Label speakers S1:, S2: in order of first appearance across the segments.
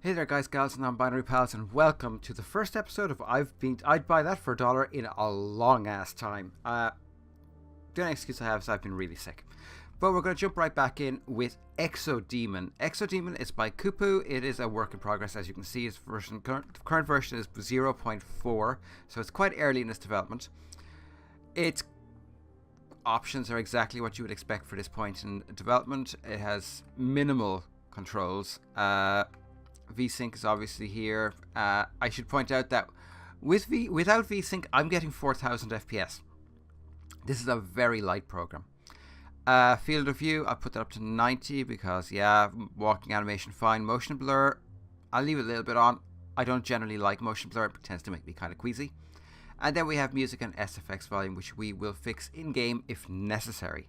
S1: Hey there guys, gals and non-binary pals, and welcome to the first episode of I'd Buy That for $1 in a long ass time. The only excuse I have is I've been really sick. But we're going to jump right back in with Exodemon. Exodemon is by Kuupu. It is a work in progress. As you can see, its current version is 0.4, so it's quite early in its development. Its options are exactly what you would expect for this point in development. It has minimal controls. VSync is obviously here. I should point out that without VSync, I'm getting 4,000 FPS. This is a very light program. Field of view, I'll put that up to 90 because, yeah, walking animation fine. Motion blur, I'll leave it a little bit on. I don't generally like motion blur. It tends to make me kind of queasy. And then we have music and SFX volume, which we will fix in-game if necessary.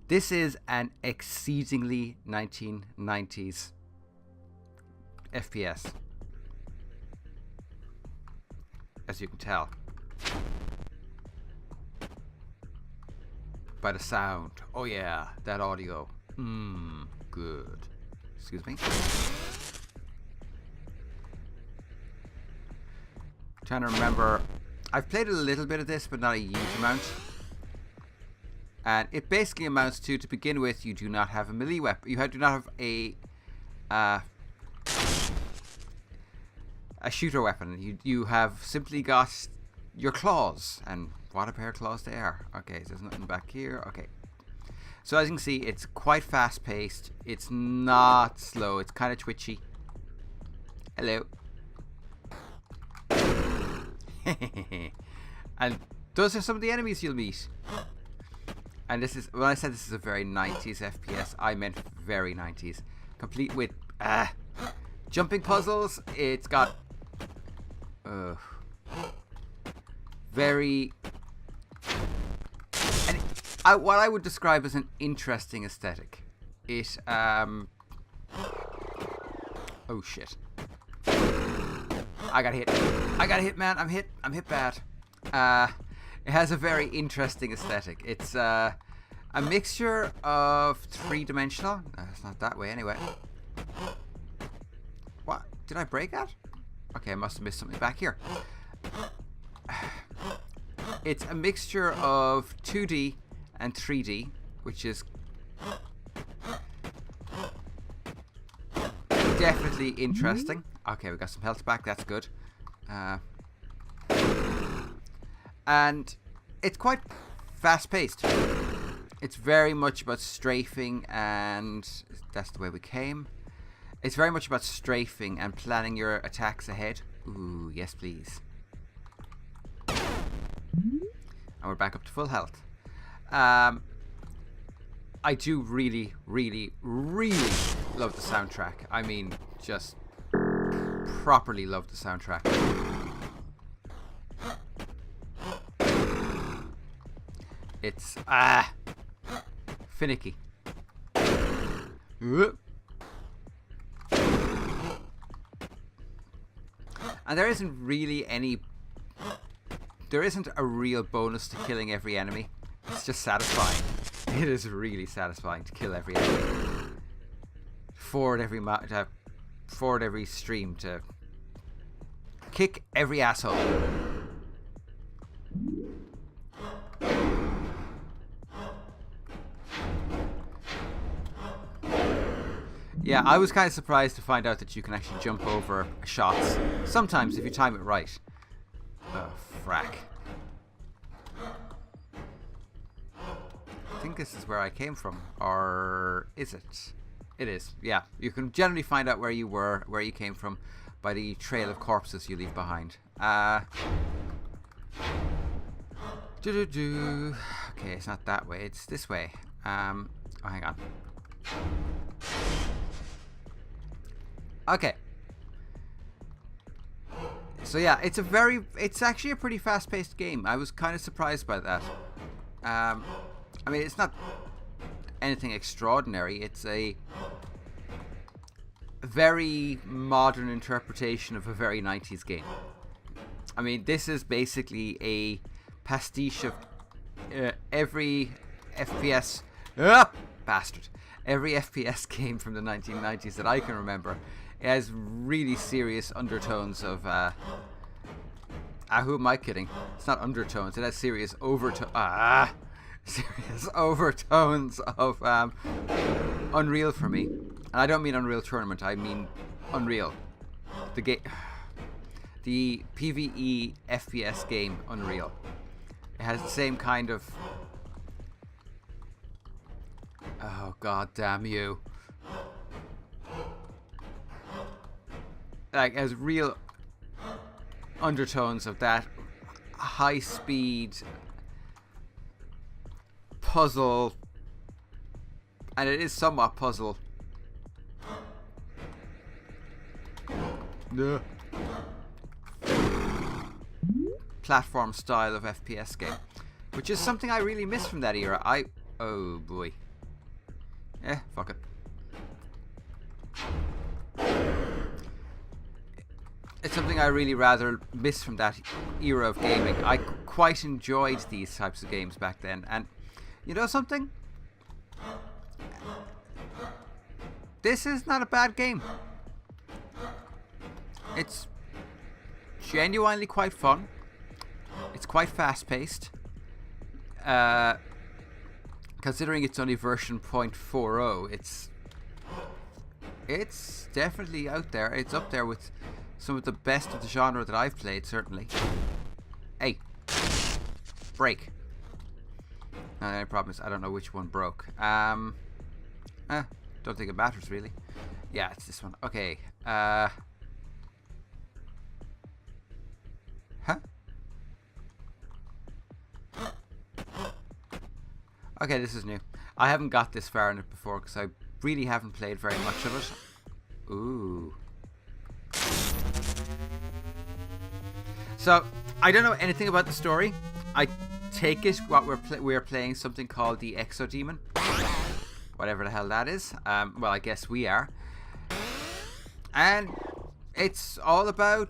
S1: This is an exceedingly 1990s FPS, as you can tell by the sound. Oh yeah, that audio. Good. Excuse me. Trying to remember. I've played a little bit of this, but not a huge amount. And it basically amounts to begin with, you do not have a melee weapon. You do not have a shooter weapon. You have simply got your claws, and what a pair of claws they are. Okay, so there's nothing back here. Okay, so as you can see, it's quite fast paced. It's not slow. It's kind of twitchy. Hello. And those are some of the enemies you'll meet. And this is, when I said this is a very 90s FPS, I meant very 90s, complete with jumping puzzles. It's got very, and what I would describe as an interesting aesthetic. It oh shit, I got hit, man. I'm hit bad. It has a very interesting aesthetic. It's a mixture of three-dimensional. It's not that way anyway. What did I break at? Okay, I must have missed something back here. It's a mixture of 2D and 3D, which is definitely interesting. Okay, we got some health back. That's good. And it's quite fast-paced. It's very much about strafing, and that's the way we came. It's very much about strafing and planning your attacks ahead. Ooh, yes please. And we're back up to full health. I do really, really, really love the soundtrack. I mean, just properly love the soundtrack. It's finicky. And there isn't a real bonus to killing every enemy. It's just satisfying. It is really satisfying to kill every enemy. Forward every stream to kick every asshole. Yeah, I was kind of surprised to find out that you can actually jump over shots. Sometimes, if you time it right. Oh, frack. I think this is where I came from. Or is it? It is, yeah. You can generally find out where you were, where you came from, by the trail of corpses you leave behind. Okay, it's not that way. It's this way. Oh, hang on. Okay. So yeah, it's actually a pretty fast-paced game. I was kind of surprised by that. I mean, it's not anything extraordinary. It's a very modern interpretation of a very 90s game. I mean, this is basically a pastiche of every FPS bastard. Every FPS game from the 1990s that I can remember It has really serious undertones of who am I kidding? It's not undertones. It has serious serious overtones of Unreal for me. And I don't mean Unreal Tournament. I mean Unreal, the PvE FPS game Unreal. It has the same kind of. Oh, god damn you. Like, it has real undertones of that high speed puzzle, and it is somewhat puzzle. No. Platform style of FPS game, which is something I really miss from that era. Oh boy. Fuck it. It's something I really rather miss from that era of gaming. I quite enjoyed these types of games back then, and you know something? This is not a bad game. It's genuinely quite fun. It's quite fast-paced. Considering it's only version 0.40, it's definitely out there. It's up there with some of the best of the genre that I've played, certainly. Hey, break. No, the only problem is I don't know which one broke. Don't think it matters really. Yeah, it's this one. Okay. Huh? Okay, this is new. I haven't got this far in it before because I really haven't played very much of it. Ooh. So, I don't know anything about the story. I take it what we're playing something called the Exodemon. Whatever the hell that is. Well, I guess we are. And it's all about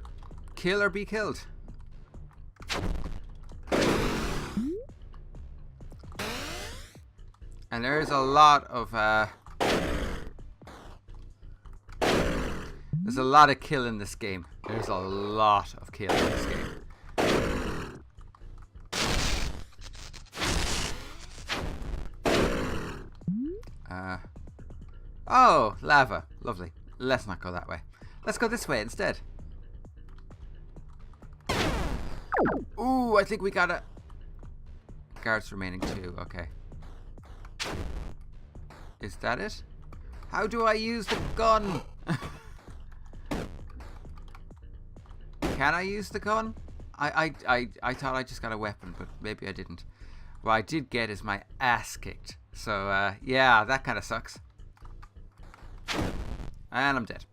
S1: kill or be killed. And there's a lot of there's a lot of kill in this game. There's a lot of kill in this game. Oh, lava. Lovely. Let's not go that way. Let's go this way instead. Ooh, I think we got a guards remaining 2. Okay. Is that it? How do I use the gun? Can I use the gun? I thought I just got a weapon, but maybe I didn't. What I did get is my ass kicked. So, yeah, that kind of sucks. And I'm dead.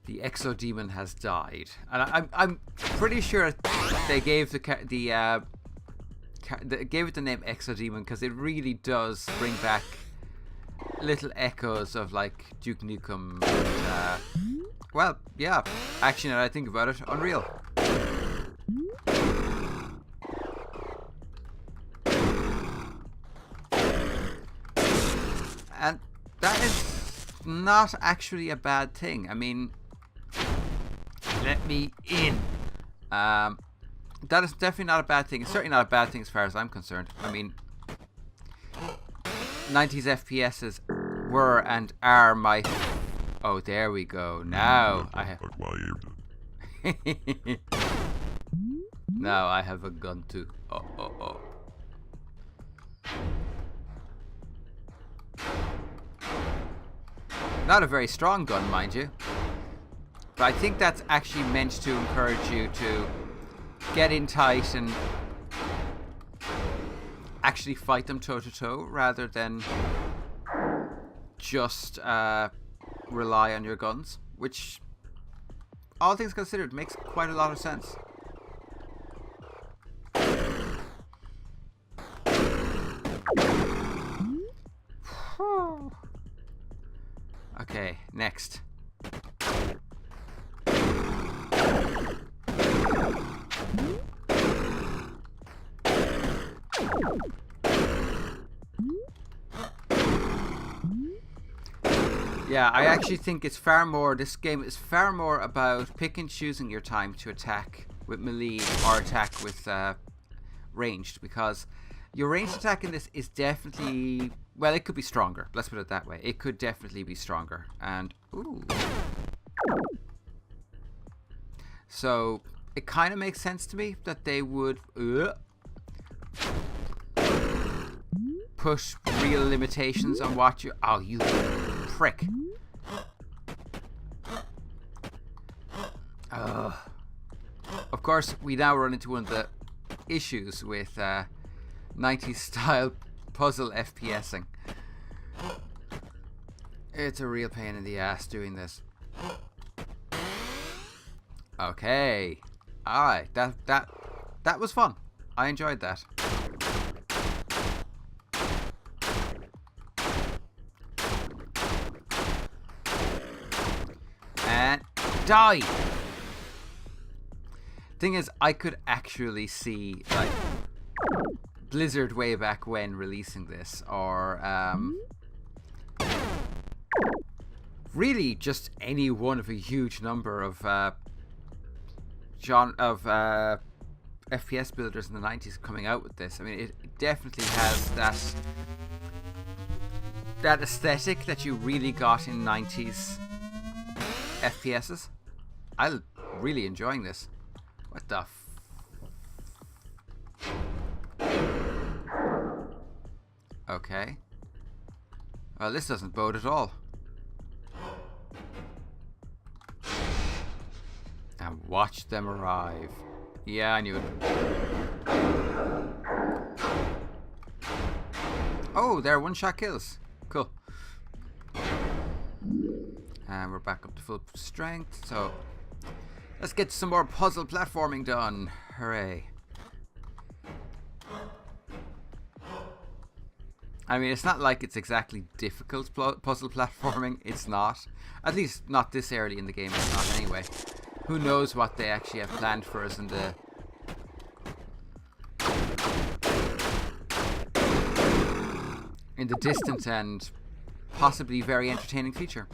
S1: The Exodemon has died. And I'm pretty sure they gave gave it the name Exodemon because it really does bring back little echoes of like Duke Nukem. Well, yeah. Actually, now that I think about it, Unreal. And that is not actually a bad thing. I mean, let me in. That is definitely not a bad thing. It's certainly not a bad thing as far as I'm concerned. I mean, 90s FPSs were and are my... Oh, there we go. Now I have... Now I have a gun too. Oh. Not a very strong gun, mind you. But I think that's actually meant to encourage you to get in tight and actually fight them toe to toe rather than just rely on your guns, which, all things considered, makes quite a lot of sense. Okay, next. Yeah, I actually think it's far more. This game is far more about pick and choosing your time to attack with melee or attack with ranged, because your ranged attack in this is definitely, well, it could be stronger. Let's put it that way. It could definitely be stronger. And ooh, so it kind of makes sense to me that they would push real limitations on what you. Oh, you prick! Of course, we now run into one of the issues with 90s style puzzle FPSing. It's a real pain in the ass doing this. Okay, all right, that was fun. I enjoyed that. And die. Thing is, I could actually see like Blizzard way back when releasing this, or really just any one of a huge number of FPS builders in the 90s coming out with this. I mean, it definitely has that aesthetic that you really got in 90s FPSs. I'm really enjoying this. What the okay. Well, this doesn't bode at all. And watch them arrive. Yeah, I knew it. Oh, they're one-shot kills. Cool. And we're back up to full strength, so let's get some more puzzle platforming done. Hooray. I mean, it's not like it's exactly difficult puzzle platforming. It's not. At least not this early in the game. It's not anyway. Who knows what they actually have planned for us in the distant and possibly very entertaining future.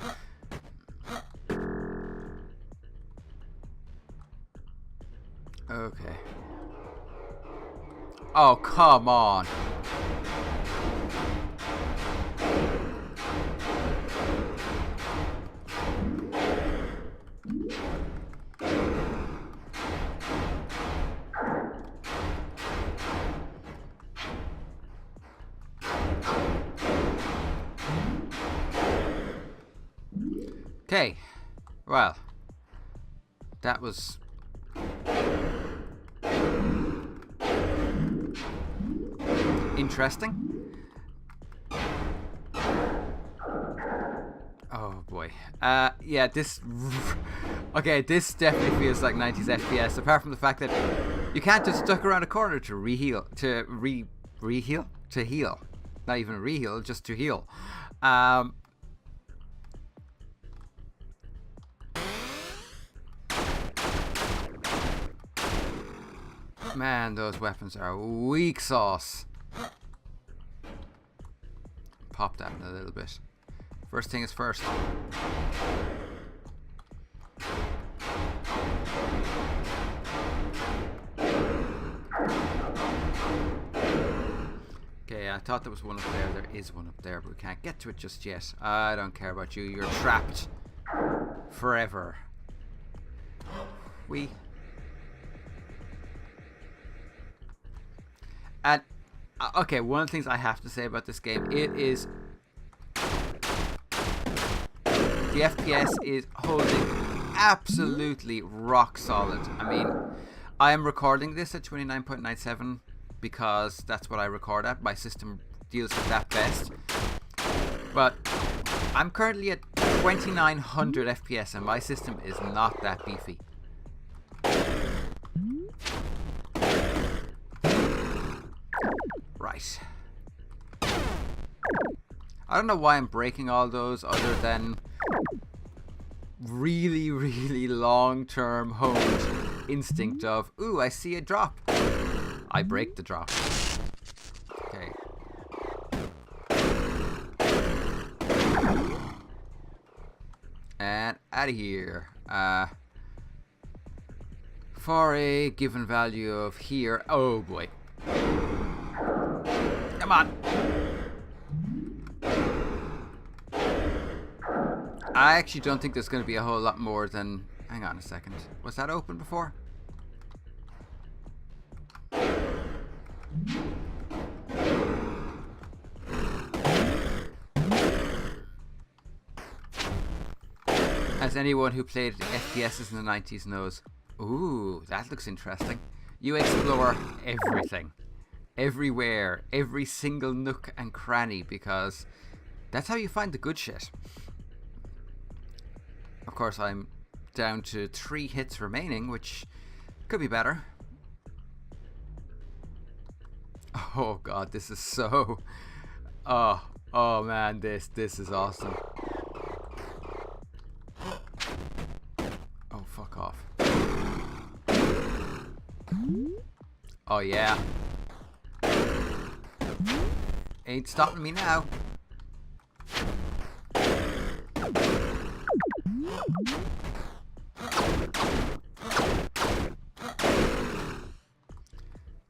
S1: Okay. Oh, come on. Okay. Well, that was interesting. Oh boy. Yeah, this okay, this definitely feels like 90s FPS, apart from the fact that you can't just duck around a corner to heal. Not even re-heal, just to heal. Man, those weapons are weak sauce. Pop that in a little bit. First thing is first. Okay, I thought there was one up there. There is one up there, but we can't get to it just yet. I don't care about you. You're trapped forever. And okay, one of the things I have to say about this game, the FPS is holding absolutely rock solid. I mean, I am recording this at 29.97 because that's what I record at. My system deals with that best. But I'm currently at 2900 FPS and my system is not that beefy. Right. I don't know why I'm breaking all those other than really, really long-term honed instinct of, ooh, I see a drop. I break the drop. Okay. out of here. For a given value of here. Oh boy. Come on. I actually don't think there's going to be a whole lot more than... Hang on a second. Was that open before? As anyone who played FPSs in the 90s knows. Ooh, that looks interesting. You explore everything. Everywhere. Every single nook and cranny, because that's how you find the good shit. Of course, I'm down to 3 hits remaining, which could be better. Oh god, this is so... Oh man, this is awesome. Oh, fuck off. Oh yeah. Ain't stopping me now.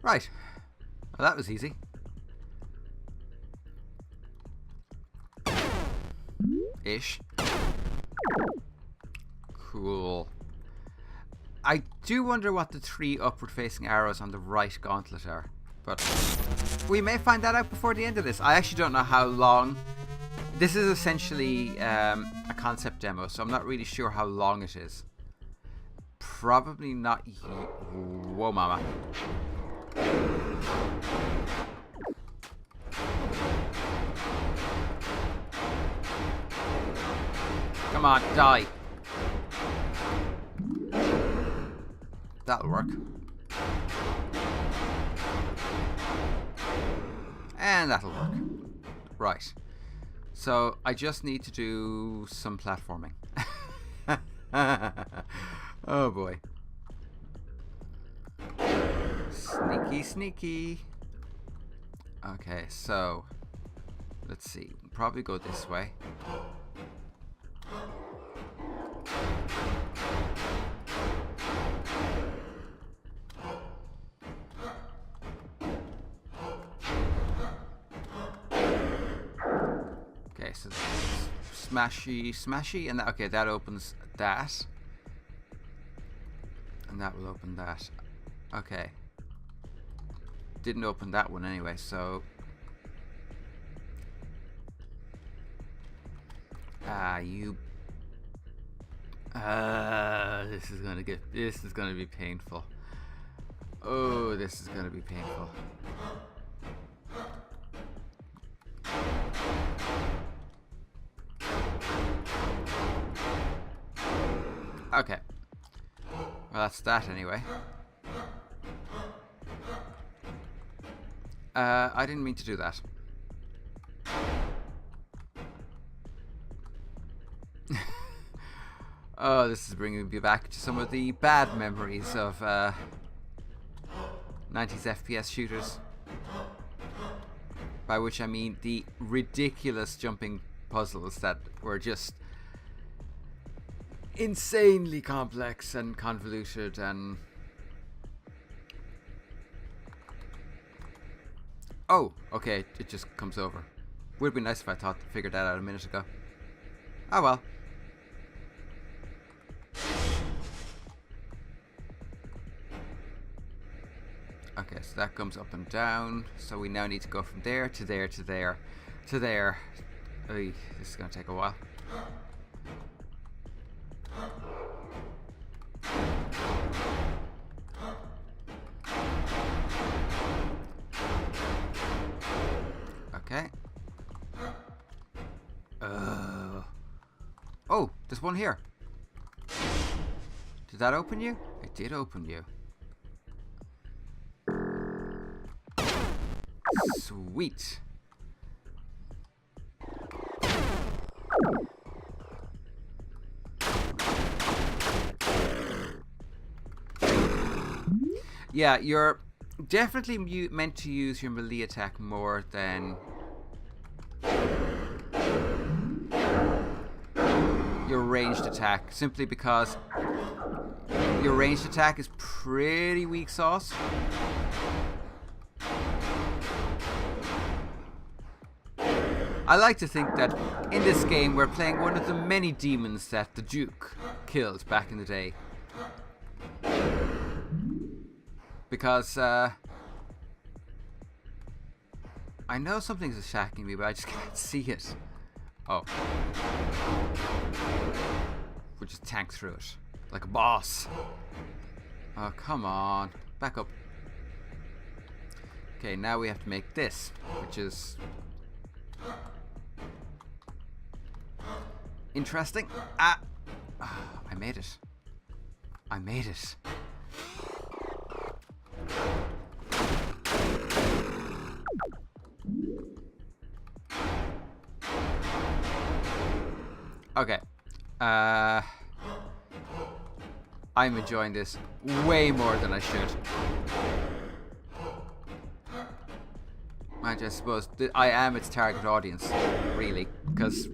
S1: Right. Well, that was easy. Ish. Cool. I do wonder what the 3 upward facing arrows on the right gauntlet are, but we may find that out before the end of this. I actually don't know how long. This is essentially a concept demo, so I'm not really sure how long it is. Probably not. Whoa, mama. Come on, die. That'll work. And that'll work. Right. So I just need to do some platforming. Oh boy. Sneaky, sneaky. Okay, so let's see. Probably go this way. Okay, so smashy, and that, okay, that opens that, and that will open that. Okay, didn't open that one anyway, so this is gonna be painful. Oh, this is gonna be painful. Okay. Well, that's that anyway. I didn't mean to do that. Oh, this is bringing me back to some of the bad memories of 90s FPS shooters. By which I mean the ridiculous jumping puzzles that were just insanely complex and convoluted and... Oh, okay, it just comes over. Would be nice if I figured that out a minute ago. Oh well. Okay, so that comes up and down. So we now need to go from there to there to there to there. Oy, this is going to take a while. Okay. Oh, there's one here. Did that open you? It did open you. Sweet. Yeah, you're definitely meant to use your melee attack more than... your ranged attack, simply because your ranged attack is pretty weak sauce. I like to think that in this game we're playing one of the many demons that the Duke killed back in the day. Because I know something's attacking me, but I just can't see it. Oh. We'll just tank through it like a boss. Oh, come on. Back up. Okay, now we have to make this, which is interesting. Ah! I made it. I made it. Okay. I'm enjoying this way more than I should. I just suppose I am its target audience, really, because...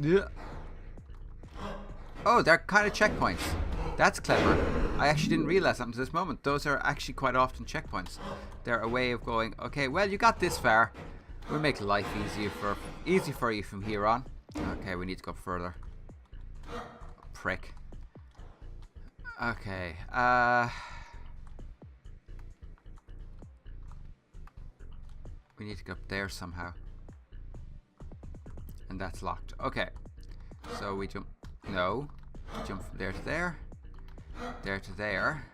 S1: Yeah. Oh, they're kind of checkpoints. That's clever. I actually didn't realize that until this moment. Those are actually quite often checkpoints. They're a way of going, okay, well, you got this far. We'll make life easy for you from here on. Okay, we need to go further. Prick. Okay, we need to go up there somehow. And that's locked. Okay. So we jump. No. We jump from there to there. There to there.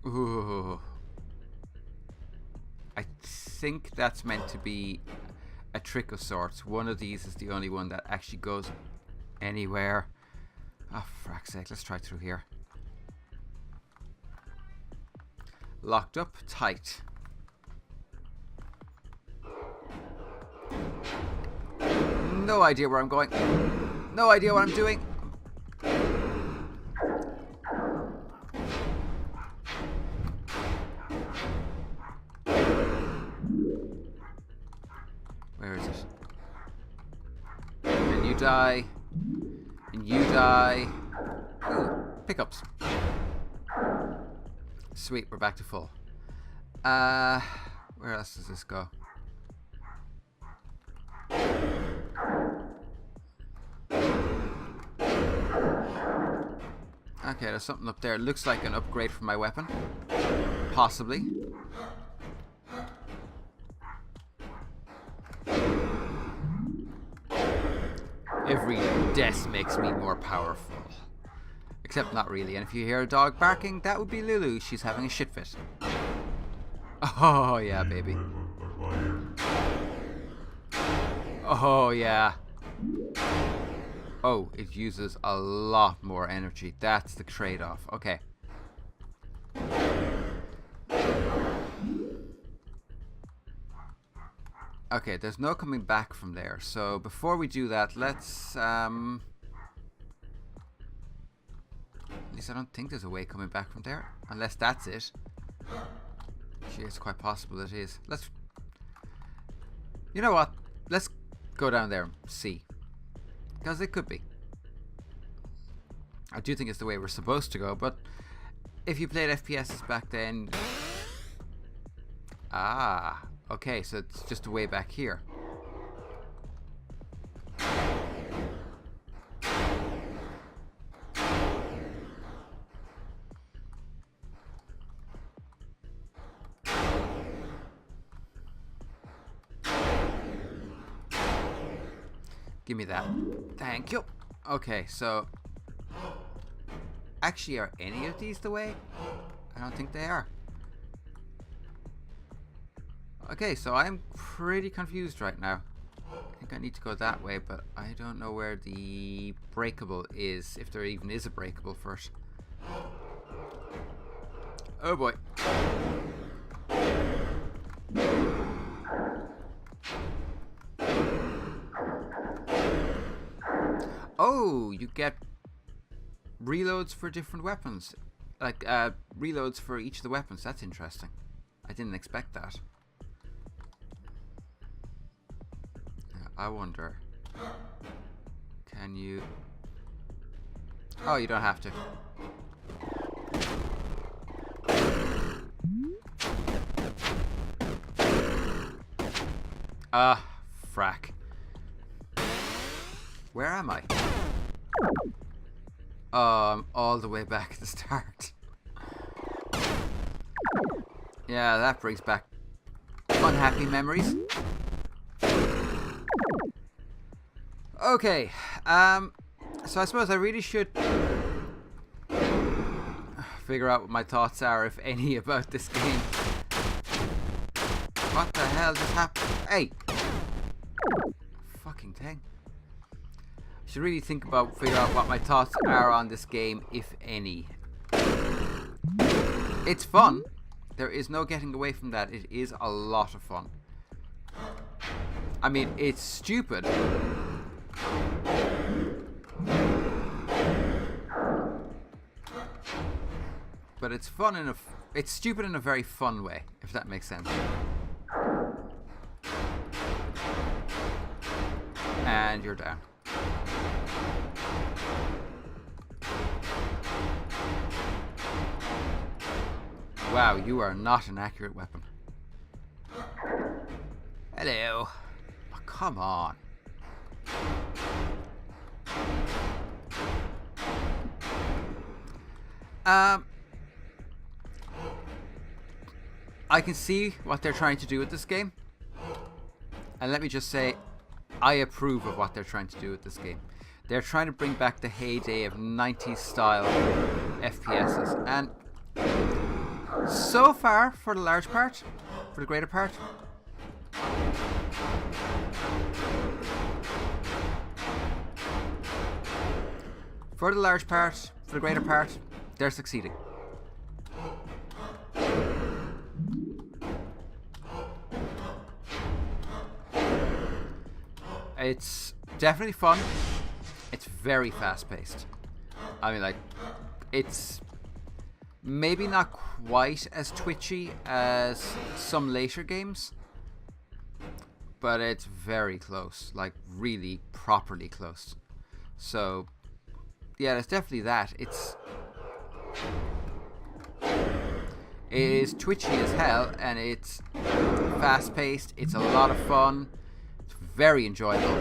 S1: Ooh. I think that's meant to be a trick of sorts. One of these is the only one that actually goes anywhere. Oh, for fuck's sake, let's try through here. Locked up, tight. No idea where I'm going. No idea what I'm doing. Where is it? And you die. And you die. Ooh, pickups. Sweet, we're back to full. Where else does this go? Okay, there's something up there. Looks like an upgrade for my weapon. Possibly. Every death makes me more powerful. Except not really. And if you hear a dog barking, that would be Lulu. She's having a shit fit. Oh, yeah, baby. Oh, yeah. Oh, it uses a lot more energy. That's the trade-off. Okay. Okay, there's no coming back from there. So before we do that, let's... At least I don't think there's a way coming back from there. Unless that's it. Gee, it's quite possible it is. Let's... You know what? Let's go down there and see. Because it could be. I do think it's the way we're supposed to go, but if you played FPSs back then... Ah, okay, so it's just a way back here. Give me that. Thank you. Okay, so... Actually, are any of these the way? I don't think they are. Okay, so I'm pretty confused right now. I think I need to go that way, but I don't know where the breakable is, if there even is a breakable first. Oh boy. Oh, you get reloads for different weapons. like reloads for each of the weapons. That's interesting. I didn't expect that. I wonder, can you... Oh, you don't have to. Frack. Where am I? Oh, I'm all the way back at the start. Yeah, that brings back unhappy memories. Okay, so I suppose I really should figure out what my thoughts are, if any, about this game. What the hell just happened? Hey! Fucking thing. I should really think about, figure out what my thoughts are on this game, if any. It's fun. There is no getting away from that. It is a lot of fun. I mean, it's stupid. But it's fun in a... It's stupid in a very fun way, if that makes sense. And you're down. Wow, you are not an accurate weapon. Hello. Oh, come on. I can see what they're trying to do with this game. And let me just say, I approve of what they're trying to do with this game. They're trying to bring back the heyday of 90s style FPSs. And so far, for the large part, for the greater part, for the large part, for the greater part, they're succeeding. It's definitely fun. It's very fast paced. I mean, like, it's maybe not quite as twitchy as some later games, but it's very close, like really properly close. So yeah, there's definitely that. It is twitchy as hell, and it's fast paced. It's a lot of fun. It's very enjoyable.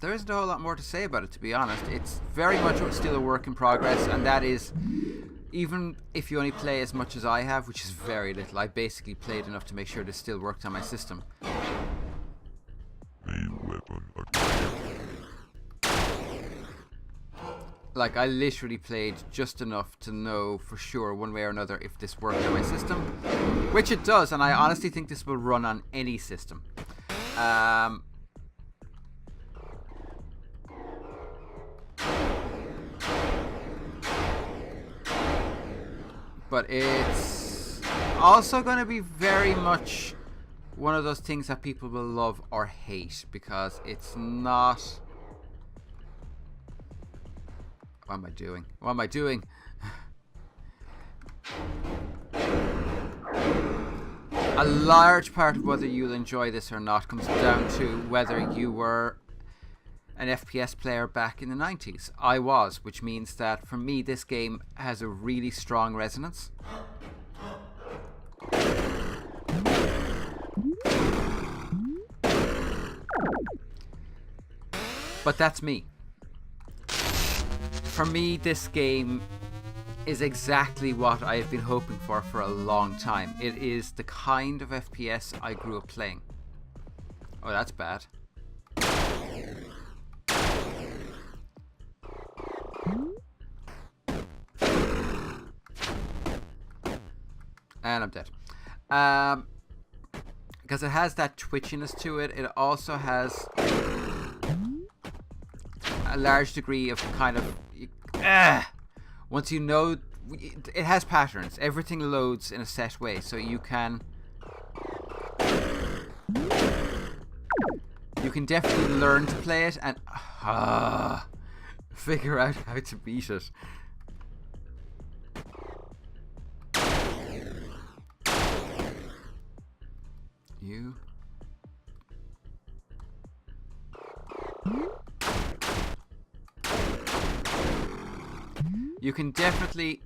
S1: There isn't a whole lot more to say about it, to be honest. It's very much still a work in progress, and that is, even if you only play as much as I have, which is very little. I basically played enough to make sure this still worked on my system. Like, I literally played just enough to know for sure, one way or another, if this worked on my system. Which it does, and I honestly think this will run on any system. But it's also going to be very much one of those things that people will love or hate, because it's not... What am I doing? What am I doing? A large part of whether you'll enjoy this or not comes down to whether you were an FPS player back in the 90s. I was, which means that for me this game has a really strong resonance. But that's me. For me, this game is exactly what I have been hoping for a long time. It is the kind of FPS I grew up playing. Oh, that's bad. And I'm dead. Because it has that twitchiness to it. It also has a large degree of kind of... once you know... It has patterns. Everything loads in a set way. So you can... can definitely learn to play it and figure out how to beat it. You can definitely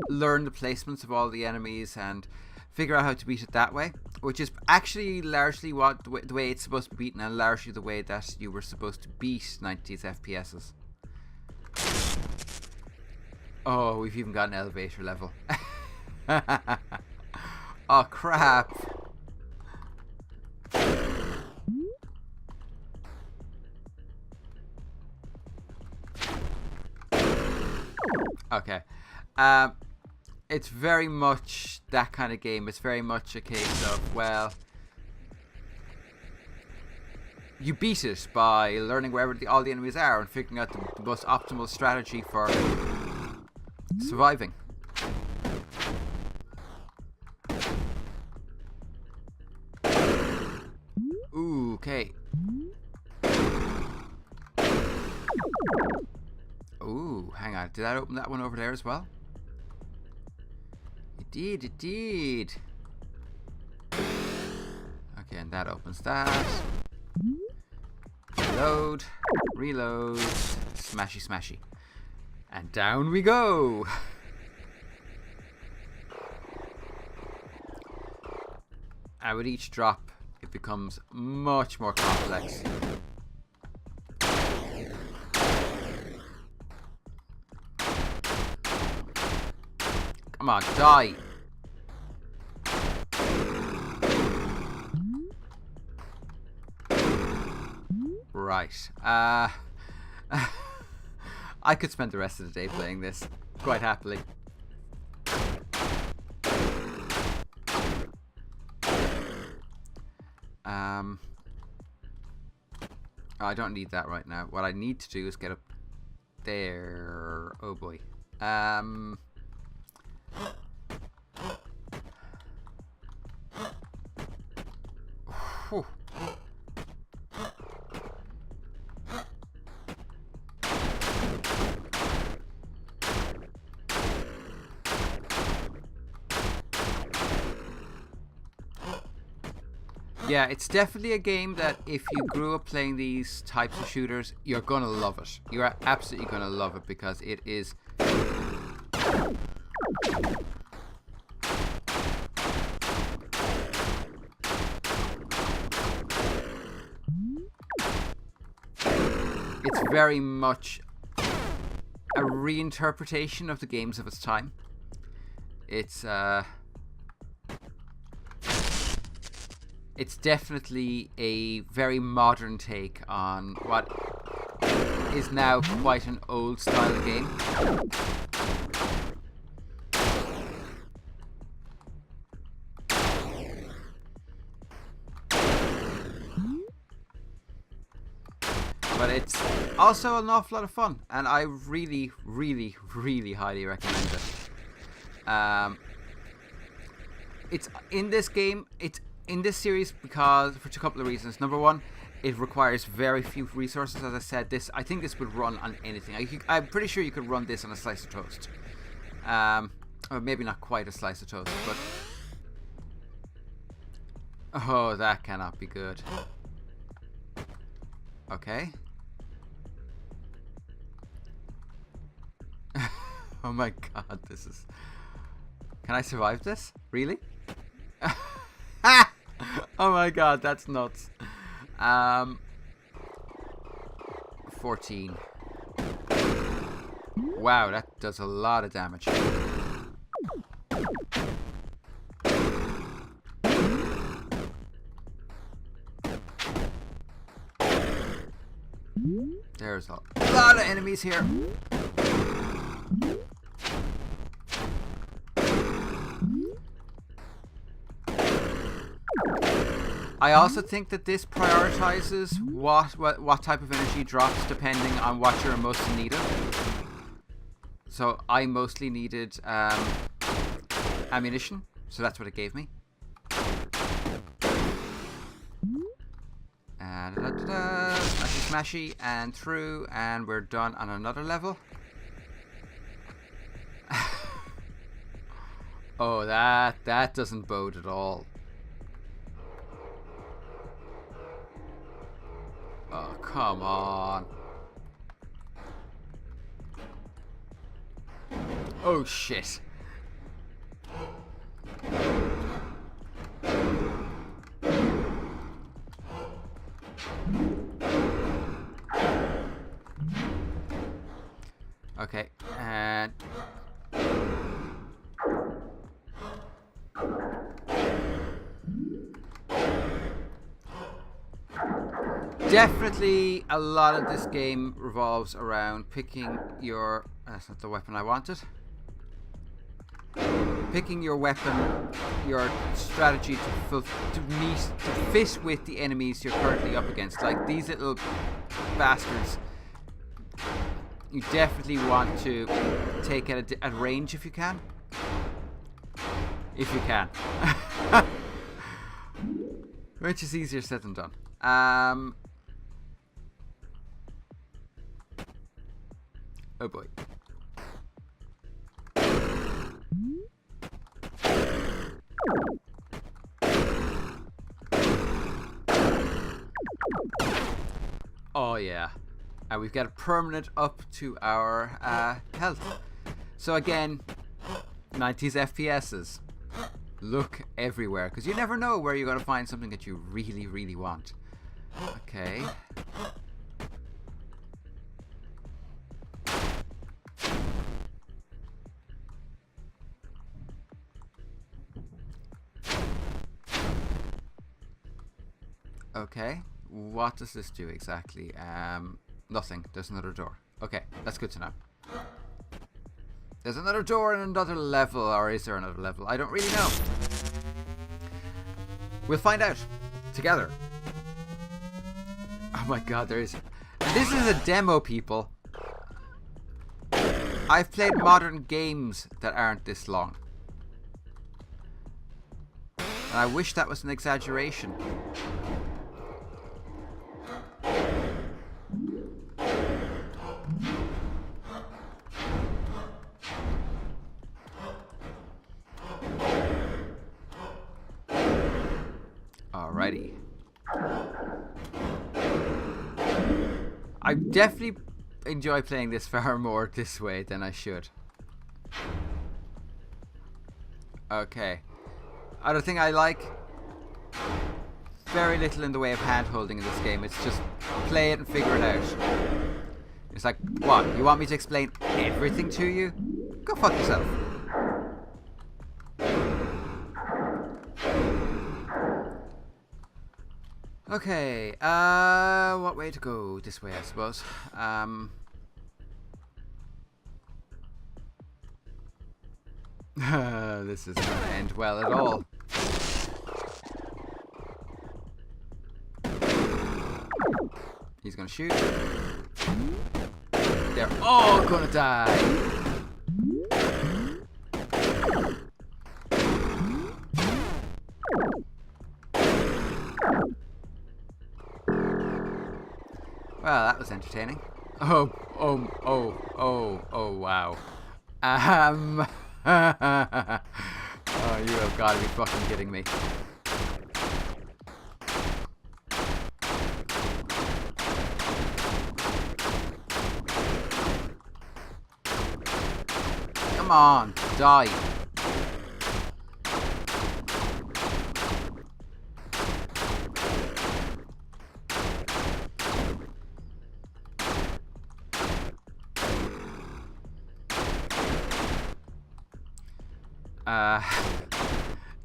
S1: learn the placements of all the enemies and figure out how to beat it that way, which is actually largely the way it's supposed to be beaten, and largely the way that you were supposed to beat 90s FPSs. Oh, we've even got an elevator level. Oh crap. Okay. It's very much that kind of game. It's very much a case of, well, you beat it by learning wherever all the enemies are and figuring out the most optimal strategy for surviving. Ooh, okay. Ooh, hang on. Did I open that one over there as well? It did, it did. Okay, and that opens that. Reload, reload, smashy, smashy. And down we go. And with each drop, it becomes much more complex. Come on, die. Right. I could spend the rest of the day playing this quite happily. I don't need that right now. What I need to do is get up there. Oh boy. Whew. Yeah, it's definitely a game that if you grew up playing these types of shooters, you're gonna love it. You're absolutely gonna love it because it is it's very much a reinterpretation of the games of its time. It's definitely a very modern take on what is now quite an old style game. But it's also an awful lot of fun, and I really, really, really highly recommend it. It's in this game, it's in this series because for a couple of reasons. Number one, it requires very few resources. As I said, I think this would run on anything. I'm pretty sure you could run this on a slice of toast. Or maybe not quite a slice of toast, but oh, that cannot be good. Okay. Oh my god, this is... Can I survive this? Really? Oh my god, that's nuts. 14. Wow, that does a lot of damage. There's a lot of enemies here. I also think that this prioritizes what type of energy drops depending on what you're most in need of. So I mostly needed ammunition, so that's what it gave me. And smashy smashy and through, and we're done on another level. Oh, that doesn't bode at all. Oh, come on. Oh, shit. Okay, and... Definitely a lot of this game revolves around picking your... That's not the weapon I wanted. Picking your weapon, your strategy to fit with the enemies you're currently up against. Like these little bastards. You definitely want to take at range if you can. If you can. Which is easier said than done. Oh boy. Oh yeah. And we've got a permanent up to our health. So again, 90s FPSs. Look everywhere, because you never know where you're going to find something that you really, really want. Okay. Okay. What does this do exactly? Nothing. There's another door. Okay, that's good to know. There's another door in another level, or is there another level? I don't really know. We'll find out together. Oh my god, there is... This is a demo, people. I've played modern games that aren't this long. And I wish that was an exaggeration. Alrighty. I definitely enjoy playing this far more this way than I should. Okay. Other thing I like, very little in the way of hand holding in this game. It's just play it and figure it out. It's like, what? You want me to explain everything to you? Go fuck yourself. Okay, what way to go? This way, I suppose. This isn't gonna end well at all. He's gonna shoot. They're all gonna die. Well, that was entertaining. Oh, wow. Oh, you have got to be fucking kidding me. Come on, die.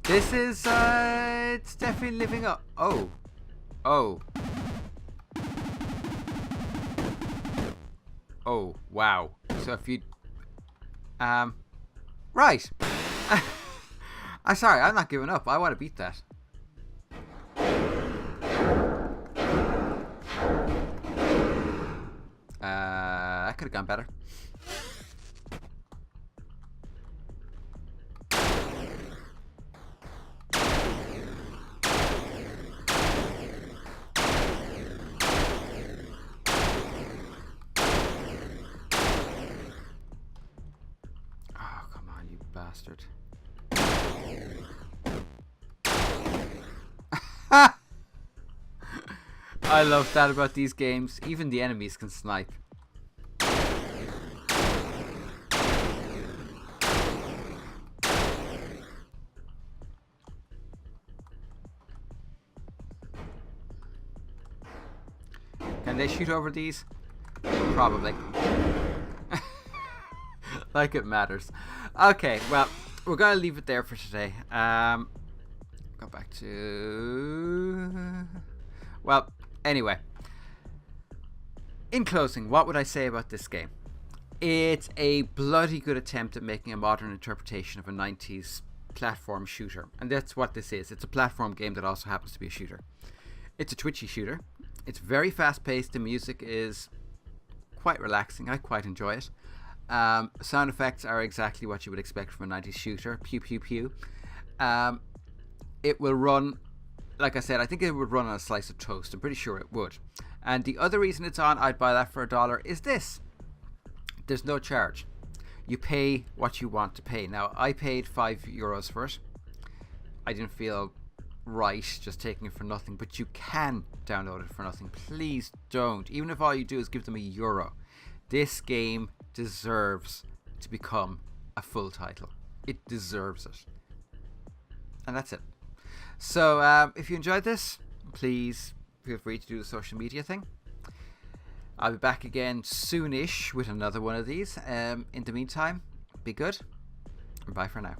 S1: This is, it's definitely living up. Oh. Oh. Oh, wow. So if you, right. I'm sorry, I'm not giving up. I want to beat that. That could have gone better. bastard. I love that about these games. Even the enemies can snipe. Can they shoot over these? Probably. Like it matters. Okay, well, we're going to leave it there for today. Go back to... Well, anyway. In closing, what would I say about this game? It's a bloody good attempt at making a modern interpretation of a 90s platform shooter. And that's what this is. It's a platform game that also happens to be a shooter. It's a twitchy shooter. It's very fast paced. The music is quite relaxing. I quite enjoy it. Sound effects are exactly what you would expect from a 90s shooter. Pew pew pew. It will run, like I said, I think it would run on a slice of toast. I'm pretty sure it would. And the other reason it's on, I'd buy that for $1, is this. There's no charge. You pay what you want to pay. Now, I paid €5 for it. I didn't feel right just taking it for nothing, but you can download it for nothing. Please don't. Even if all you do is give them €1. This game deserves to become a full title. It deserves it. And that's it. So if you enjoyed this, please feel free to do the social media thing. I'll be back again soonish with another one of these. In the meantime, be good and bye for now.